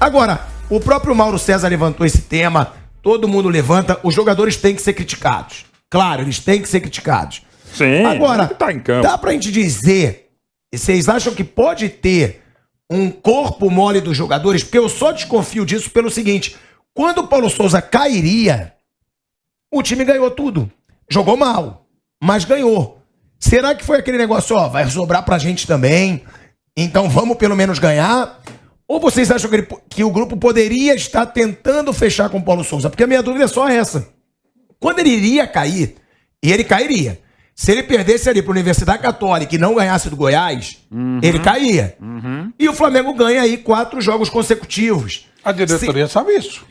Agora, o próprio Mauro César levantou esse tema, todo mundo levanta, os jogadores têm que ser criticados. Claro, eles têm que ser criticados. Sim, agora, tá em campo. dá pra gente dizer, vocês acham que pode ter um corpo mole dos jogadores? Porque eu só desconfio disso pelo seguinte, quando o Paulo Souza cairia, o time ganhou tudo. Jogou mal, mas ganhou. Será que foi aquele negócio, ó, vai sobrar pra gente também, então vamos pelo menos ganhar? Ou vocês acham que o grupo poderia estar tentando fechar com o Paulo Souza? Porque a minha dúvida é só essa. Quando ele iria cair, e ele cairia, se ele perdesse ali para a Universidade Católica e não ganhasse do Goiás, ele caía. E o Flamengo ganha aí 4 jogos consecutivos. A diretoria sabe isso.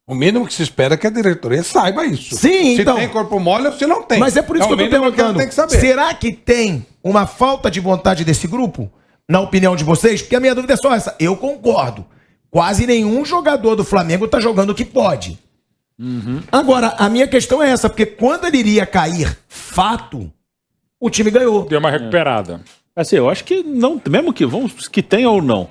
O mínimo que se espera é que a diretoria saiba isso. Sim, então. Se tem corpo mole ou se não tem. Mas é por isso que eu tô perguntando. Tem que saber. Será que tem uma falta de vontade desse grupo? Na opinião de vocês? Porque a minha dúvida é só essa. Eu concordo. Quase nenhum jogador do Flamengo tá jogando o que pode. Agora, a minha questão é essa, porque quando ele iria cair, fato, o time ganhou. Deu uma recuperada. Assim, eu acho que não, mesmo que tenha ou não,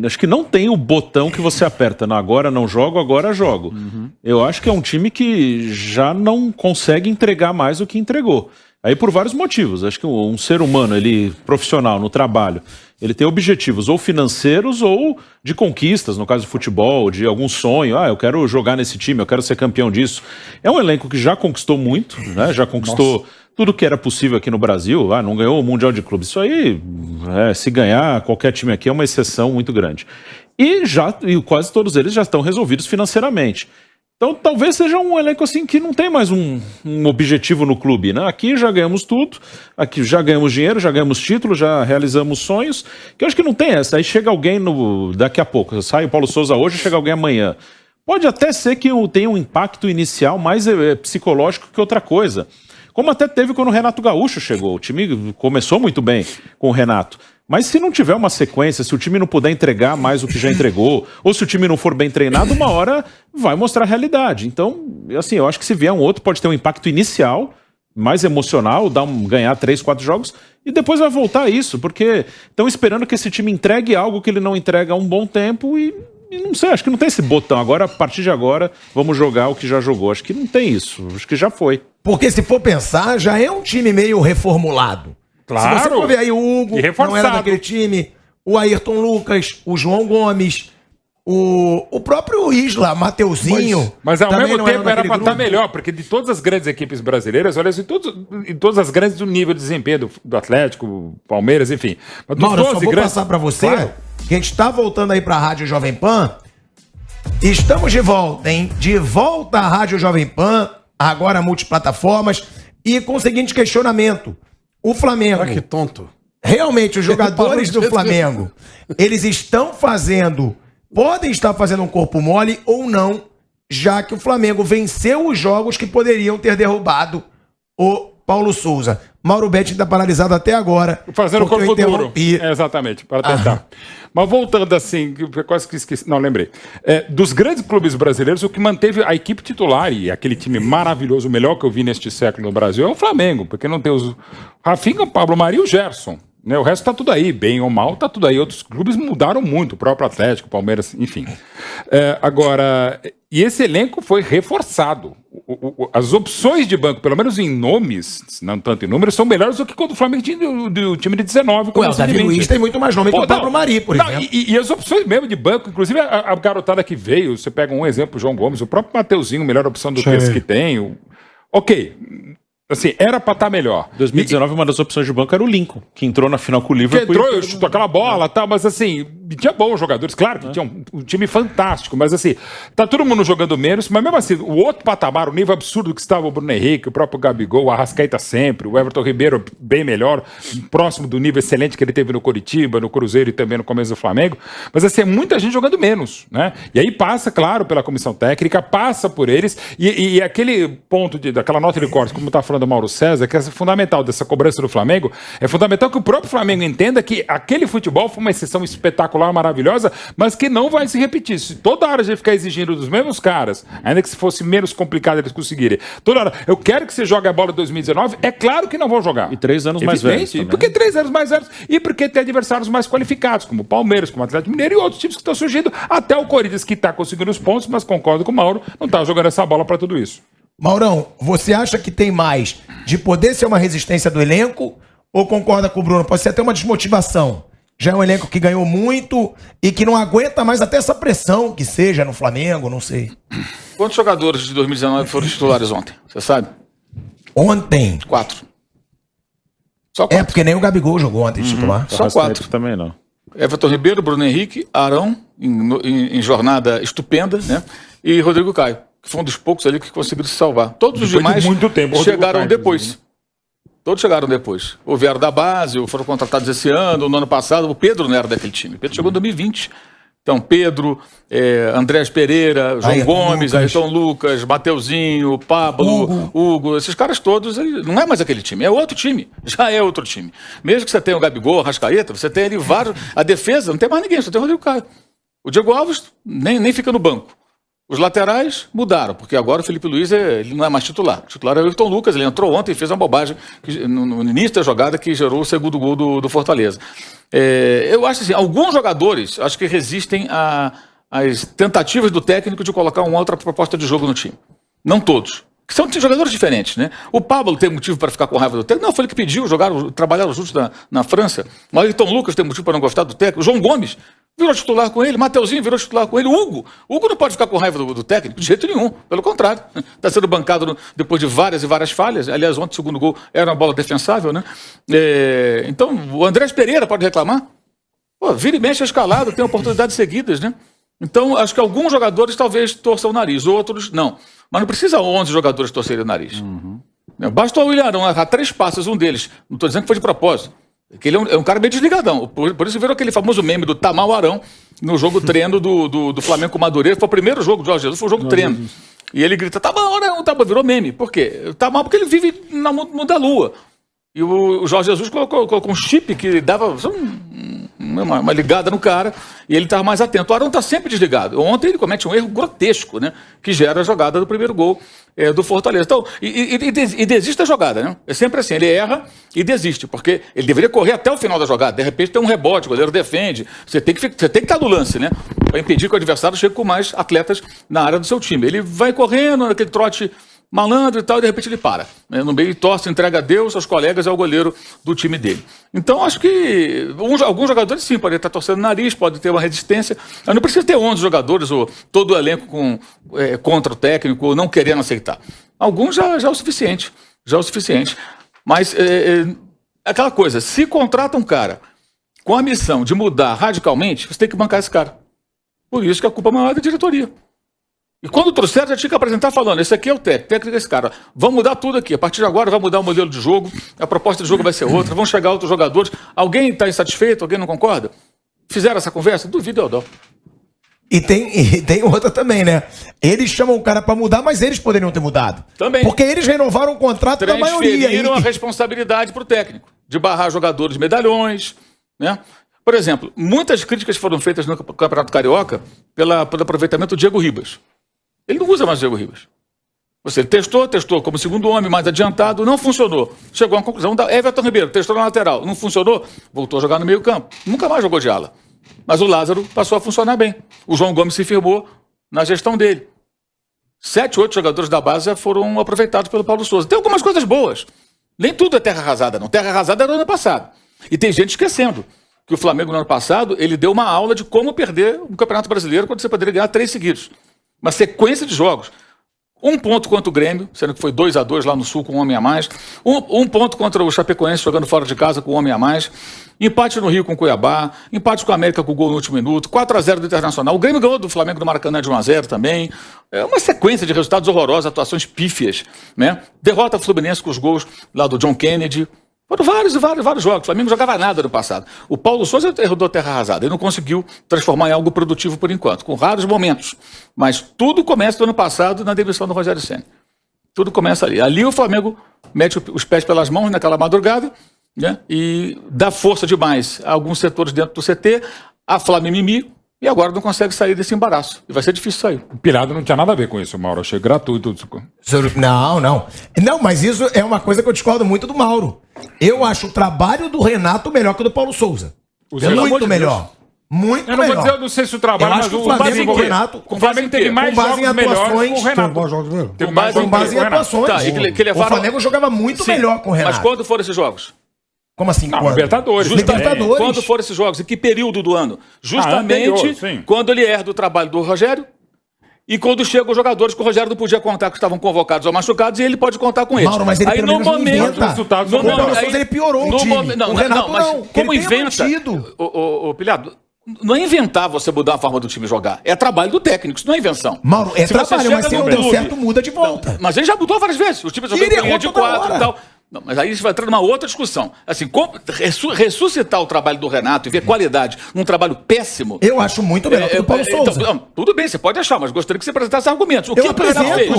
acho que não tem o botão que você aperta, não, agora não jogo, agora jogo. Eu acho que é um time que já não consegue entregar mais o que entregou. Aí por vários motivos. Acho que um ser humano, ele profissional no trabalho, ele tem objetivos ou financeiros ou de conquistas, no caso do futebol, de algum sonho. Eu quero jogar nesse time, eu quero ser campeão disso. É um elenco que já conquistou muito, né? Já conquistou tudo que era possível aqui no Brasil. Não ganhou o Mundial de Clubes. Isso aí, se ganhar qualquer time aqui, é uma exceção muito grande. E quase todos eles já estão resolvidos financeiramente. Então talvez seja um elenco assim que não tem mais um objetivo no clube, né? Aqui já ganhamos tudo, aqui já ganhamos dinheiro, já ganhamos título, já realizamos sonhos, que eu acho que não tem essa. Aí chega alguém daqui a pouco, sai o Paulo Souza hoje, chega alguém amanhã. Pode até ser que tenha um impacto inicial mais psicológico que outra coisa. Como até teve quando o Renato Gaúcho chegou. O time começou muito bem com o Renato. Mas se não tiver uma sequência, se o time não puder entregar mais o que já entregou, ou se o time não for bem treinado, uma hora vai mostrar a realidade. Então, assim, eu acho que se vier um outro, pode ter um impacto inicial, mais emocional, ganhar 3, 4 jogos, e depois vai voltar a isso, porque estão esperando que esse time entregue algo que ele não entrega há um bom tempo e não sei, acho que não tem esse botão. Agora, a partir de agora, vamos jogar o que já jogou. Acho que não tem isso, acho que já foi. Porque se for pensar, já é um time meio reformulado. Claro. Se você for ver aí o Hugo, não era daquele time, o Ayrton Lucas, o João Gomes, o próprio Isla, Mateuzinho. Mas ao mesmo tempo era para estar melhor, porque de todas as grandes equipes brasileiras, olha, em todas as grandes do nível de desempenho do Atlético, Palmeiras, enfim. Mas Mauro, eu só vou passar para você, claro, que a gente está voltando aí para a Rádio Jovem Pan. Estamos de volta, hein? De volta à Rádio Jovem Pan, agora multiplataformas, e com o seguinte questionamento. O Flamengo... Que tonto. Realmente, os jogadores do Flamengo, eles podem estar fazendo um corpo mole ou não, já que o Flamengo venceu os jogos que poderiam ter derrubado o Paulo Souza. Mauro Betti está paralisado até agora. Fazendo o corpo duro. Exatamente, para tentar. Mas voltando assim, quase que esqueci, não, lembrei. Dos grandes clubes brasileiros, o que manteve a equipe titular e aquele time maravilhoso, o melhor que eu vi neste século no Brasil, é o Flamengo, porque não tem os Rafinha, Pablo Mari e o Gerson. Né? O resto tá tudo aí, bem ou mal, tá tudo aí. Outros clubes mudaram muito, o próprio Atlético, Palmeiras, enfim. Agora, e esse elenco foi reforçado. As opções de banco, pelo menos em nomes, não tanto em números, são melhores do que quando o Flamengo tinha do time de 19. O Davi Luiz tem muito mais nome que o Pablo Mari, por exemplo. E as opções mesmo de banco, inclusive a garotada que veio, você pega um exemplo, o João Gomes, o próprio Mateuzinho, melhor opção do que esse que tem. Ok. Assim, era pra estar melhor. 2019, uma das opções de banco era o Lincoln, que entrou na final com o Liverpool. Que entrou, chutou aquela bola e tal, mas assim, tinha bons jogadores, claro que tinha um time fantástico, mas assim, tá todo mundo jogando menos, mas mesmo assim, o outro patamar, o nível absurdo que estava o Bruno Henrique, o próprio Gabigol, o Arrascaeta sempre, o Everton Ribeiro bem melhor, próximo do nível excelente que ele teve no Coritiba, no Cruzeiro e também no começo do Flamengo, mas assim, é muita gente jogando menos, né? E aí passa, claro, pela comissão técnica, passa por eles, e aquele ponto daquela nota de corte, como tá falando do Mauro César, que é fundamental dessa cobrança do Flamengo, é fundamental que o próprio Flamengo entenda que aquele futebol foi uma exceção espetacular espetacular, maravilhosa, mas que não vai se repetir. Se toda hora a gente ficar exigindo dos mesmos caras, ainda que se fosse menos complicado eles conseguirem, toda hora, eu quero que você jogue a bola em 2019, é claro que não vão jogar. E 3 anos mais velhos também. Porque 3 anos mais velhos e porque tem adversários mais qualificados, como o Palmeiras, como o Atlético Mineiro e outros times que estão surgindo, até o Corinthians que está conseguindo os pontos, mas concordo com o Mauro, não está jogando essa bola para tudo isso. Maurão, você acha que tem mais de poder ser uma resistência do elenco ou concorda com o Bruno? Pode ser até uma desmotivação. Já é um elenco que ganhou muito e que não aguenta mais até essa pressão que seja no Flamengo, não sei. Quantos jogadores de 2019 foram titulares ontem? Você sabe? Ontem. 4. Só 4. É, porque nem o Gabigol jogou ontem titular. Só 4. Também não. Everton Ribeiro, Bruno Henrique, Arão, em jornada estupenda, né? E Rodrigo Caio, que foi um dos poucos ali que conseguiram se salvar. Todos os demais chegaram depois. Todos chegaram depois. Ou vieram da base, ou foram contratados esse ano, ou no ano passado. O Pedro não era daquele time. O Pedro chegou em 2020. Então, Pedro, Andrés Pereira, João Gomes, Ayrton Lucas, Mateuzinho, Pablo, Hugo, esses caras todos, não é mais aquele time, é outro time, já é outro time. Mesmo que você tenha o Gabigol, o Rascaeta, você tem ali vários, a defesa não tem mais ninguém, só tem o Rodrigo Caio. O Diego Alves nem fica no banco. Os laterais mudaram, porque agora o Felipe Luiz ele não é mais titular. O titular é o Ayrton Lucas, ele entrou ontem e fez uma bobagem no início da jogada que gerou o segundo gol do Fortaleza. Eu acho assim, alguns jogadores acho que resistem às tentativas do técnico de colocar uma outra proposta de jogo no time. Não todos. Que são jogadores diferentes, né? O Pablo tem motivo para ficar com raiva do técnico. Não, foi ele que pediu, trabalharam juntos na França. O Ayrton Lucas tem motivo para não gostar do técnico. O João Gomes virou titular com ele. Mateuzinho virou titular com ele. O Hugo não pode ficar com raiva do técnico de jeito nenhum. Pelo contrário. Está sendo bancado depois de várias e várias falhas. Aliás, ontem o segundo gol era uma bola defensável, né? Então, o Andrés Pereira pode reclamar. Pô, vira e mexe escalado, tem oportunidades seguidas, né? Então, acho que alguns jogadores talvez torçam o nariz, outros não. Mas não precisa 11 jogadores torcerem o nariz. Basta o Willian Arão errar 3 passes, um deles. Não estou dizendo que foi de propósito. Que ele é um cara meio desligadão. Por isso virou aquele famoso meme do Tamal Arão no jogo treino do Flamengo com o Madureira. Foi o primeiro jogo do Jorge Jesus, foi o jogo treino. E ele grita, Tamal Arão, virou meme. Por quê? Tamal porque ele vive no mundo da lua. E o Jorge Jesus colocou um chip que dava uma ligada no cara e ele estava mais atento. O Arão está sempre desligado. Ontem ele comete um erro grotesco, né? Que gera a jogada do primeiro gol do Fortaleza. Então, e desiste da jogada, né? É sempre assim, ele erra e desiste, porque ele deveria correr até o final da jogada. De repente tem um rebote, o goleiro defende. Você tem que estar no lance, né? Para impedir que o adversário chegue com mais atletas na área do seu time. Ele vai correndo, naquele trote malandro e tal, e de repente ele para. No meio, torce, entrega a Deus, aos colegas e ao goleiro do time dele. Então, acho que alguns jogadores, sim, podem estar torcendo o nariz, podem ter uma resistência. Mas não precisa ter 11 jogadores ou todo o elenco contra o técnico, ou não querendo aceitar. Alguns já é o suficiente. Já é o suficiente. Mas, aquela coisa, se contrata um cara com a missão de mudar radicalmente, você tem que bancar esse cara. Por isso que a culpa maior é da diretoria. E quando trouxer, já tinha que apresentar falando, esse aqui é o técnico desse cara. Vamos mudar tudo aqui. A partir de agora vai mudar o modelo de jogo, a proposta de jogo vai ser outra, vão chegar outros jogadores. Alguém está insatisfeito? Alguém não concorda? Fizeram essa conversa? Duvido, Eudó. E tem outra também, né? Eles chamam o cara pra mudar, mas eles poderiam ter mudado. Também. Porque eles renovaram o contrato da maioria. Transferiram a responsabilidade pro técnico, de barrar jogadores medalhões, né? Por exemplo, muitas críticas foram feitas no Campeonato Carioca pelo aproveitamento do Diego Ribas. Ele não usa mais o Diego Ribas. Você testou como segundo homem, mais adiantado, não funcionou. Chegou a uma conclusão. Everton Ribeiro testou na lateral, não funcionou, voltou a jogar no meio campo. Nunca mais jogou de ala. Mas o Lázaro passou a funcionar bem. O João Gomes se firmou na gestão dele. 7, 8 jogadores da base já foram aproveitados pelo Paulo Souza. Tem algumas coisas boas. Nem tudo é terra arrasada, não. Terra arrasada era no ano passado. E tem gente esquecendo que o Flamengo, no ano passado, ele deu uma aula de como perder o Campeonato Brasileiro quando você poderia ganhar 3 seguidos. Uma sequência de jogos. 1 ponto contra o Grêmio, sendo que foi 2-2 lá no Sul com um homem a mais. 1 ponto contra o Chapecoense jogando fora de casa com um homem a mais. Empate no Rio com o Cuiabá. Empate com a América com o gol no último minuto. 4-0 do Internacional. O Grêmio ganhou do Flamengo do Maracanã de 1-0 também. É uma sequência de resultados horrorosos, atuações pífias, né? Derrota Fluminense com os gols lá do John Kennedy. Foram vários jogos. O Flamengo não jogava nada no passado. O Paulo Souza rodou terra arrasada. Ele não conseguiu transformar em algo produtivo por enquanto, com raros momentos. Mas tudo começa do ano passado na demissão do Rogério Ceni. Tudo começa ali. Ali o Flamengo mete os pés pelas mãos naquela madrugada, né? E dá força demais a alguns setores dentro do CT. a Flamimimi, e agora não consegue sair desse embaraço. E vai ser difícil sair. O Pilhado não tinha nada a ver com isso, Mauro. Achei gratuito. Não. Não, mas isso é uma coisa que eu discordo muito do Mauro. Eu acho o trabalho do Renato melhor que o do Paulo Souza. Muito melhor. Muito melhor. Eu não sei se o trabalho, mas o Flamengo, o Flamengo teve mais jogos melhores com o Renato. Com base em atuações. O Flamengo jogava muito melhor com o Renato. Mas quando foram esses jogos? Como assim? Libertadores. Libertadores. Quando foram esses jogos? Em que período do ano? Justamente quando ele herda o trabalho do Rogério e quando chegam os jogadores que o Rogério não podia contar, que estavam convocados ou machucados, e ele pode contar com eles. Mauro, mas ele aí no momento, ele piorou o time. O Renato não. Como inventa? O Pilhado, não é inventar você mudar a forma do time jogar. É trabalho do técnico, isso não é invenção. Mauro, é trabalho, mas se não deu certo, muda de volta. Mas ele já mudou várias vezes. O time jogou em linha de 4 e tal. Não, mas aí você vai entrar numa outra discussão. Assim, ressuscitar o trabalho do Renato e ver qualidade num trabalho péssimo. Eu acho muito melhor que o Paulo Souza. Então, tudo bem, você pode achar, mas gostaria que você apresentasse argumentos. O que o Renato fez?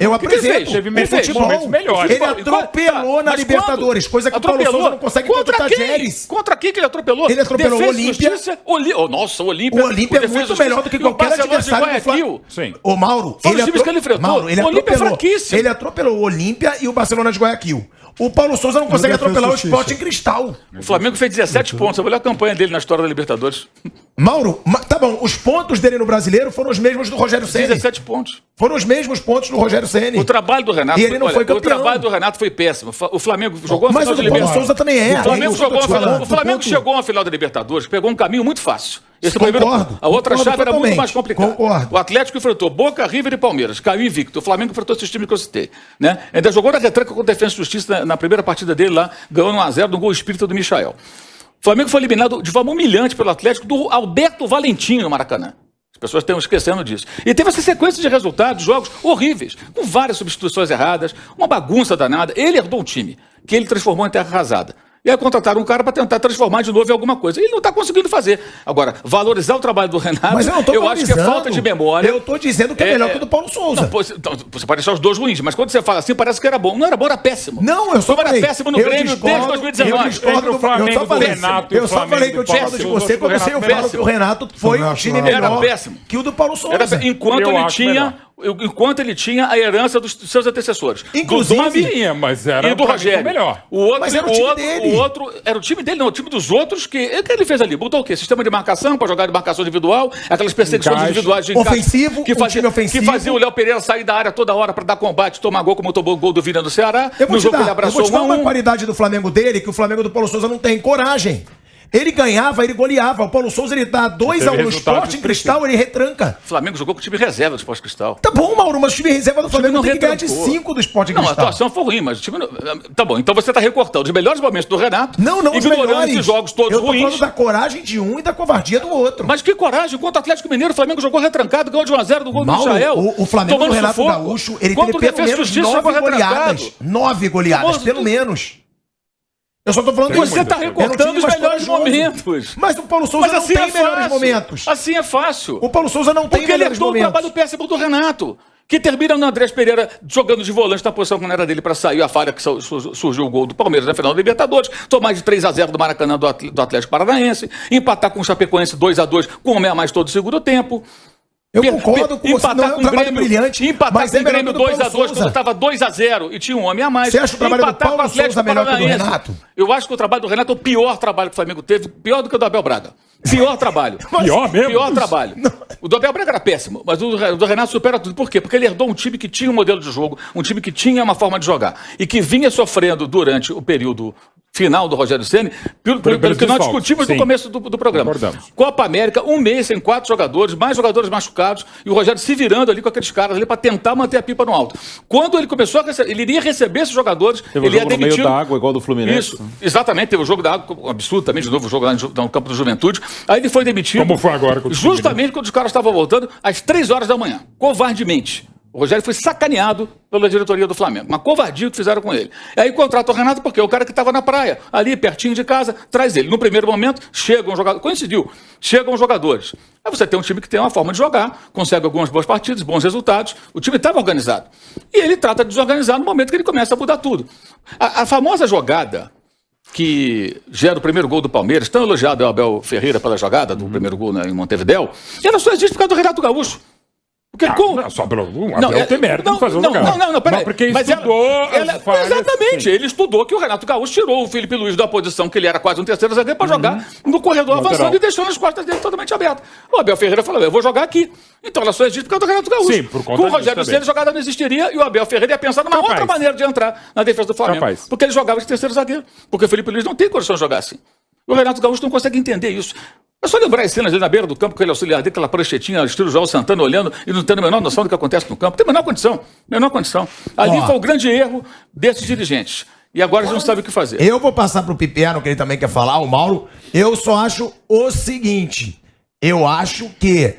Eu apresento. Teve momentos melhores. Ele atropelou na Libertadores, coisa que o Paulo Souza não consegue contra o Tajeres. Contra quem que ele atropelou? Ele atropelou o Olímpia. Nossa, o Olímpia. O Olímpia é muito melhor do que qualquer adversário do Flamengo. Ô, Mauro, ele atropelou o Olímpia e o Barcelona de Guayaquil. O Paulo Souza não consegue atropelar o Sport em Cristal. O Flamengo fez 17 pontos. A melhor campanha dele na história da Libertadores. Mauro, tá bom. Os pontos dele no Brasileiro foram os mesmos do Rogério Ceni. 17 pontos. Foram os mesmos pontos do Rogério Ceni. O trabalho do Renato. E ele não foi campeão. O trabalho do Renato foi péssimo. O Flamengo jogou a final da Libertadores. Mas o Paulo Souza também é. O Flamengo chegou a final da Libertadores, pegou um caminho muito fácil. A outra chave era muito mais complicada. O Atlético enfrentou Boca, River e Palmeiras. Caiu invicto. O Flamengo enfrentou esses times que eu citei. Né? Ainda jogou na retranca com o Defensa e Justiça na primeira partida dele lá, ganhou 1-0 no gol espírita do Michael. O Flamengo foi eliminado de forma humilhante pelo Atlético do Alberto Valentim no Maracanã. As pessoas estão esquecendo disso. E teve essa sequência de resultados, jogos horríveis, com várias substituições erradas, uma bagunça danada. Ele herdou um time que ele transformou em terra arrasada. E aí contrataram um cara para tentar transformar de novo em alguma coisa. Ele não está conseguindo fazer. Agora, valorizar o trabalho do Renato, mas eu acho que é falta de memória. Eu estou dizendo que é melhor que o do Paulo Souza. Não, você pode achar os dois ruins, mas quando você fala assim, parece que era bom. Não era bom, era péssimo. Não, eu só falei. Era péssimo no Grêmio desde 2019. Eu discordo do Flamengo, eu só falei que eu discordo de você quando eu falo que o Renato foi um time melhor que o do Paulo Souza. Enquanto ele tinha a herança dos seus antecessores. Inclusive, mas era e do Rogério. Melhor. O outro era o time dele, não, o time dos outros que ele fez ali. Botou o quê? Sistema de marcação para jogar de marcação individual, aquelas perseguições individuais de ofensivo, que fazia o Léo Pereira sair da área toda hora para dar combate, tomar gol, como tomou o gol do Vina do Ceará. Eu vou te dar uma qualidade do Flamengo dele que o Flamengo do Paulo Souza não tem: coragem. Ele ganhava, ele goleava. O Paulo Souza, ele dá 2-1 no Sport em Cristal, ele retranca. O Flamengo jogou com o time reserva do Sport Cristal. Tá bom, Mauro, mas o time reserva do Flamengo não tem que ganhar de 5 do Sport Cristal. Não, a atuação foi ruim, mas o time... Tá bom, então você tá recortando os melhores momentos do Renato, ignorando esses jogos todos ruins. Eu tô falando da coragem de um e da covardia do outro. Mas que coragem? Contra o Atlético Mineiro, o Flamengo jogou retrancado, ganhou de 1-0 do gol do Michael. O Flamengo do Renato Gaúcho, ele teve pelo menos 9 goleadas. 9 goleadas, pelo menos. Eu só tô falando que você está recortando os melhores momentos. Mas o Paulo Souza não tem melhores momentos. Assim é fácil. O Paulo Souza não tem melhores momentos. Porque ele herdou o trabalho péssimo do Renato, que termina no Andrés Pereira jogando de volante na posição que não era dele para sair. A falha que surgiu o gol do Palmeiras na final da Libertadores, tomar de 3-0 do Maracanã do Atlético Paranaense, empatar com o Chapecoense 2-2 com um homem a mais todo o segundo tempo. Eu concordo com você, não é um trabalho brilhante, empatar com o Grêmio 2-2 quando estava 2-0 e tinha um homem a mais. Você acha o trabalho do Paulo Souza melhor que o do Renato? Eu acho que o trabalho do Renato é o pior trabalho que o Flamengo teve, pior do que o do Abel Braga. Pior trabalho. Pior mesmo? Pior trabalho. O do Abel Braga era péssimo, mas o do Renato supera tudo. Por quê? Porque ele herdou um time que tinha um modelo de jogo, um time que tinha uma forma de jogar e que vinha sofrendo durante o período final do Rogério Ceni, pelo que nós discutimos no começo do programa. Copa América, um mês sem 4 jogadores, mais jogadores machucados, e o Rogério se virando ali com aqueles caras ali para tentar manter a pipa no alto. Quando ele começou a receber, ele iria receber esses jogadores, ele ia demitir. No meio da água, igual do Fluminense. Isso, exatamente, teve o jogo da água, absolutamente, de novo o jogo lá no campo do Juventude. Aí ele foi demitido. Como foi agora? Justamente quando os caras estavam voltando, às 3 horas da manhã, covardemente. O Rogério foi sacaneado pela diretoria do Flamengo. Uma covardia que fizeram com ele. E aí contrata o Renato porque é o cara que estava na praia, ali pertinho de casa, traz ele. No primeiro momento, chegam jogadores. Coincidiu, chegam jogadores. Aí você tem um time que tem uma forma de jogar, consegue algumas boas partidas, bons resultados. O time estava organizado. E ele trata de desorganizar no momento que ele começa a mudar tudo. A famosa jogada que gera o primeiro gol do Palmeiras, tão elogiado é o Abel Ferreira pela jogada do primeiro gol em Montevidéu, ela só existe por causa do Renato Gaúcho. Porque não, só pelo Abel tem mérito de fazer o lugar. Não, peraí. Porque estudou exatamente, ele estudou que o Renato Gaúcho tirou o Felipe Luiz da posição que ele era quase um terceiro zagueiro para jogar no corredor avançando e deixando as costas dele totalmente abertas. O Abel Ferreira falou, eu vou jogar aqui. Então ela só existe por causa do Renato Gaúcho. Sim, por conta com o Rogério Ceni a jogada não existiria e o Abel Ferreira ia pensar numa outra maneira de entrar na defesa do Flamengo. Porque ele jogava de terceiro zagueiro. Porque o Felipe Luiz não tem condição de jogar assim. O Renato Gaúcho não consegue entender isso. É só lembrar as cenas ali na beira do campo, com aquele auxiliar dele, aquela pranchetinha, estilo João Santana olhando e não tendo a menor noção do que acontece no campo. Tem a menor condição. Ali foi o grande erro desses dirigentes. E agora eles não sabem o que fazer. Eu vou passar pro Pipiano, que ele também quer falar, o Mauro. Eu só acho o seguinte. Eu acho que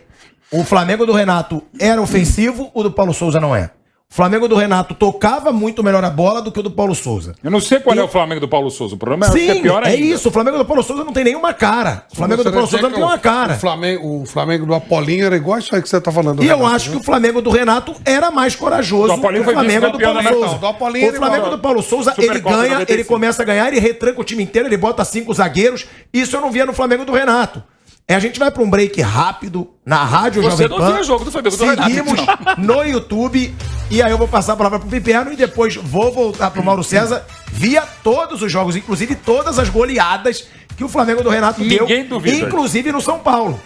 o Flamengo do Renato era ofensivo, o do Paulo Souza não é. O Flamengo do Renato tocava muito melhor a bola do que o do Paulo Souza. Eu não sei qual é o Flamengo do Paulo Souza. O problema é que é pior ainda. É isso. O Flamengo do Paulo Souza não tem nenhuma cara. O Flamengo do Paulo Souza não tem uma cara. O Flamengo do Apolinho era igual isso aí que você tá falando. E eu acho que o Flamengo do Renato era mais corajoso que o Flamengo do Paulo Souza. O Flamengo do Paulo Souza, ele ganha, ele começa a ganhar, ele retranca o time inteiro, ele bota 5 zagueiros. Isso eu não via no Flamengo do Renato. A gente vai para um break rápido na Rádio Jovem Pan. Você não viu o jogo do Flamengo do Renato. Seguimos no YouTube. E aí eu vou passar a palavra pro Piperno e depois vou voltar pro Mauro César via todos os jogos, inclusive todas as goleadas que o Flamengo do Renato deu. Inclusive no São Paulo.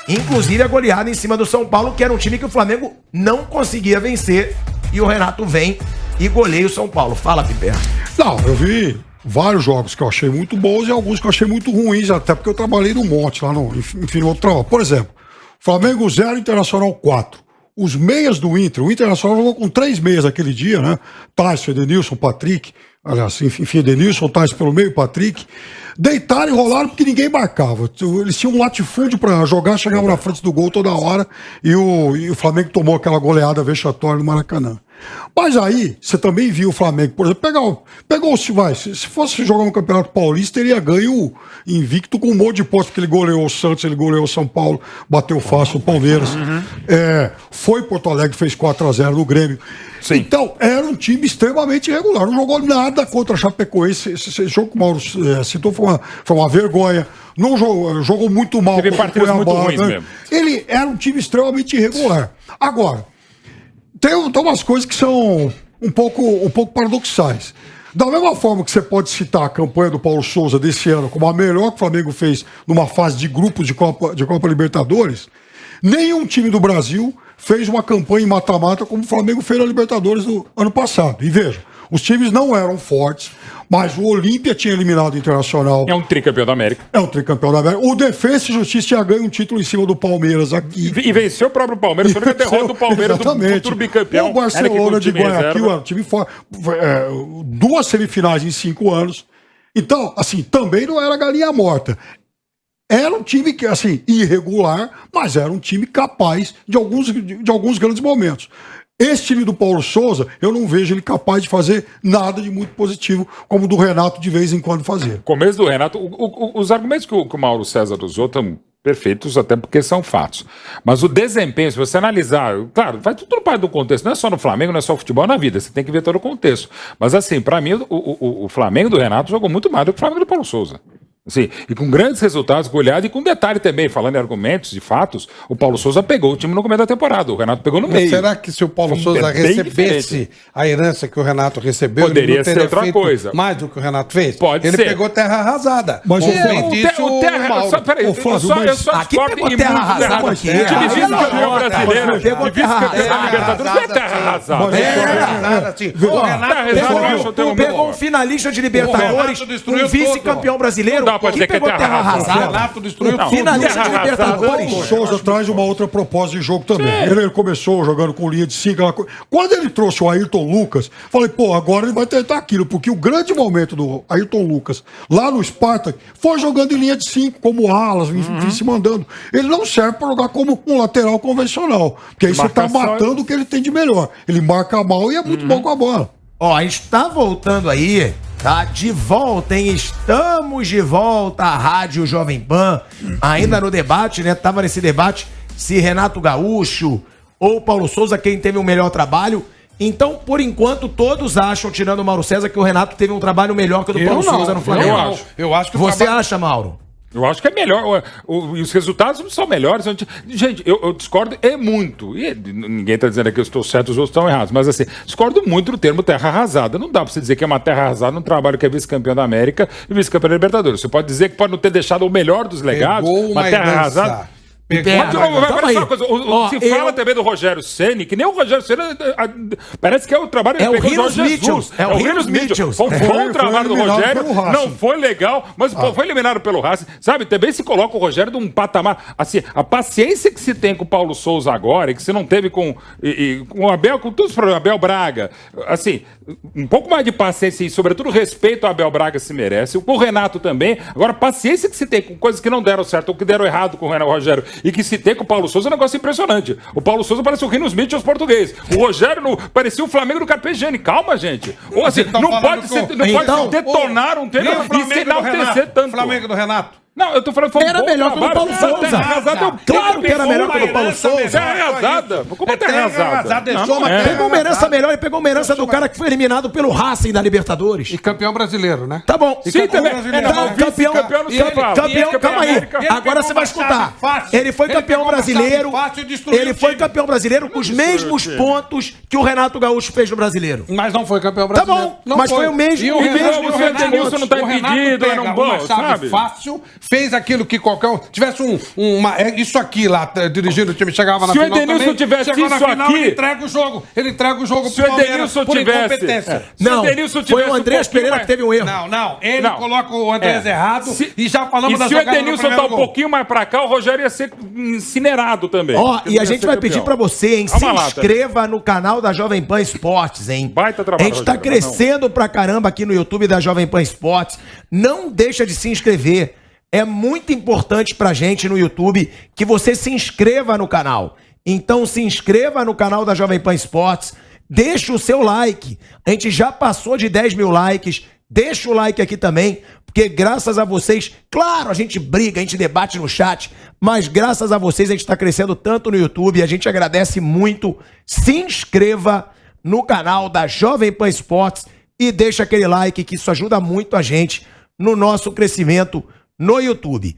Inclusive a goleada em cima do São Paulo, que era um time que o Flamengo não conseguia vencer. E o Renato vem e goleia o São Paulo. Fala, Piperno. Não, eu vi vários jogos que eu achei muito bons e alguns que eu achei muito ruins, até porque eu trabalhei no monte lá no outro trabalho. Por exemplo, Flamengo 0, Internacional 4. Os meias do Inter, o Internacional jogou com 3 meias aquele dia, né? Tyson, Edenilson, Patrick, aliás, enfim, Edenilson, Tyson pelo meio, Patrick. Deitaram e rolaram porque ninguém marcava. Eles tinham um latifúndio pra jogar, chegavam na frente do gol toda hora e o Flamengo tomou aquela goleada vexatória no Maracanã. Mas aí, você também viu o Flamengo, por exemplo, pegou se fosse jogar um Campeonato Paulista, teria ganho invicto com um monte de pontos, porque ele goleou o Santos, ele goleou o São Paulo, bateu fácil o Palmeiras, foi Porto Alegre, fez 4-0 no Grêmio. Sim. Então, era um time extremamente irregular, não jogou nada contra a Chapecoense, esse jogo que o Mauro citou foi uma vergonha, não jogou muito mal. Teve partidas muito ruins mesmo. Ele era um time extremamente irregular. Agora, tem umas coisas que são um pouco paradoxais. Da mesma forma que você pode citar a campanha do Paulo Souza desse ano como a melhor que o Flamengo fez numa fase de grupos de Copa Libertadores, nenhum time do Brasil fez uma campanha em mata-mata como o Flamengo fez na Libertadores no ano passado. E veja, os times não eram fortes, mas o Olímpia tinha eliminado o Internacional. É um tricampeão da América. O Defensa e Justiça tinha ganho um título em cima do Palmeiras aqui. E venceu o próprio Palmeiras, foi a derrota do Palmeiras do futuro bicampeão. O Barcelona de Guayaquil era um time forte. 2 semifinais em 5 anos. Então, assim, também não era galinha morta. Era um time que, assim, irregular, mas era um time capaz de alguns grandes momentos. Esse time do Paulo Souza, eu não vejo ele capaz de fazer nada de muito positivo, como o do Renato de vez em quando fazia. Começo do Renato, os argumentos que o Mauro César usou estão perfeitos, até porque são fatos. Mas o desempenho, se você analisar, claro, faz tudo parte do contexto, não é só no Flamengo, não é só futebol na vida, você tem que ver todo o contexto. Mas assim, para mim, o Flamengo do Renato jogou muito mais do que o Flamengo do Paulo Souza. Assim, e com grandes resultados, goleada, e com detalhe também, falando em argumentos e fatos, o Paulo Souza pegou o time no começo da temporada, o Renato pegou no meio. Será que se o Paulo Souza recebesse a herança que o Renato recebeu, poderia ele não teria ser outra coisa. Mais do que o Renato fez? Pode ele ser. Pegou terra arrasada. Mas o terra... Peraí, eu só discordo em terra arrasada. De vice-campeão brasileiro, de vice-campeão da Libertadores, não é terra arrasada. O Renato pegou um finalista de Libertadores, um vice-campeão brasileiro, que pegou terra arrasada. O Renato destruiu tudo. Finalista de Libertadores. O Souza traz uma outra proposta de jogo também. Ele começou jogando com linha de 5. Quando ele trouxe o Ayrton Lucas, falei, pô, agora ele vai tentar aquilo, porque o grande momento do Ayrton Lucas lá no Spartak foi jogando em linha de 5, como alas, enfim, se mandando. Ele não serve para jogar como um lateral convencional, porque aí você tá matando o que ele tem de melhor. Ele marca mal e é muito bom com a bola. Ó, a gente tá voltando aí, tá? De volta, hein? Estamos de volta à Rádio Jovem Pan. Ainda no debate, né? Tava nesse debate se Renato Gaúcho ou Paulo Souza, quem teve o melhor trabalho. Então, por enquanto, todos acham, tirando o Mauro César, que o Renato teve um trabalho melhor que o do Paulo Souza no Flamengo. Eu acho que Você acha, Mauro? Eu acho que é melhor. E os resultados não são melhores. Gente, eu discordo muito. E ninguém está dizendo que eu estou certo, os outros estão errados. Mas assim, discordo muito do termo terra arrasada. Não dá para você dizer que é uma terra arrasada num trabalho que é vice-campeão da América e vice-campeão da Libertadores. Você pode dizer que pode não ter deixado o melhor dos legados, uma terra arrasada. Se fala também do Rogério Ceni, que nem o Rogério Ceni parece que é o trabalho é o Rinos Mitchells. É o Rinos Mitchells. Foi um bom trabalho do Rogério, não foi legal, mas foi eliminado pelo Racing. Sabe, também se coloca o Rogério num patamar. Assim, a paciência que se tem com o Paulo Souza agora, e que você não teve com o Abel, com todos os problemas, Abel Braga, assim, um pouco mais de paciência e, sobretudo, respeito ao Abel Braga se merece. O Renato também. Agora, paciência que se tem com coisas que não deram certo ou que deram errado com o Rogério e que se tem com o Paulo Souza é um negócio impressionante. O Paulo Souza parece o Rinos Mitchells português. O Rogério parecia o Flamengo do Carpegiani. Calma, gente. Ou assim, não pode detonar um treino e se enaltecer tanto. Flamengo do Renato. Não, eu tô falando que era melhor que o Paulo Souza. Claro que era melhor que o Paulo Souza. Terra arrasada. Como é terra arrasada? Pegou uma herança melhor e pegou uma herança do cara que foi eliminado pelo Racing da Libertadores. E campeão brasileiro, né? Tá bom. Sim, também. Campeão, calma aí. Agora você vai escutar. Ele foi campeão brasileiro. Ele foi campeão brasileiro com os mesmos pontos que o Renato Gaúcho fez no Brasileiro. Mas não foi campeão brasileiro. Tá bom, mas foi o mesmo. E o Edenilson não tá impedido, é um bom, sabe? Fácil. Fez aquilo que qualquer um. Tivesse isso aqui lá, dirigindo o time, chegava na final. Se o Edenilson tivesse isso aqui. Ele entrega o jogo. Ele entrega o jogo pro Palmeiras por incompetência. Não, foi o Andrés Pereira que teve um erro. Não. Ele coloca o Andrés errado e já falamos da jogada. Se o Edenilson tá um pouquinho mais pra cá, o Rogério ia ser incinerado também. Ó, e a gente vai pedir pra você, hein? Se inscreva no canal da Jovem Pan Esportes, hein? Baita trabalho, a gente tá crescendo pra caramba aqui no YouTube da Jovem Pan Esportes. Não deixa de se inscrever. É muito importante pra gente no YouTube que você se inscreva no canal. Então se inscreva no canal da Jovem Pan Esportes, deixa o seu like. A gente já passou de 10 mil likes, deixa o like aqui também, porque graças a vocês, claro, a gente briga, a gente debate no chat, mas graças a vocês a gente está crescendo tanto no YouTube e a gente agradece muito. Se inscreva no canal da Jovem Pan Esportes e deixa aquele like, que isso ajuda muito a gente no nosso crescimento no YouTube.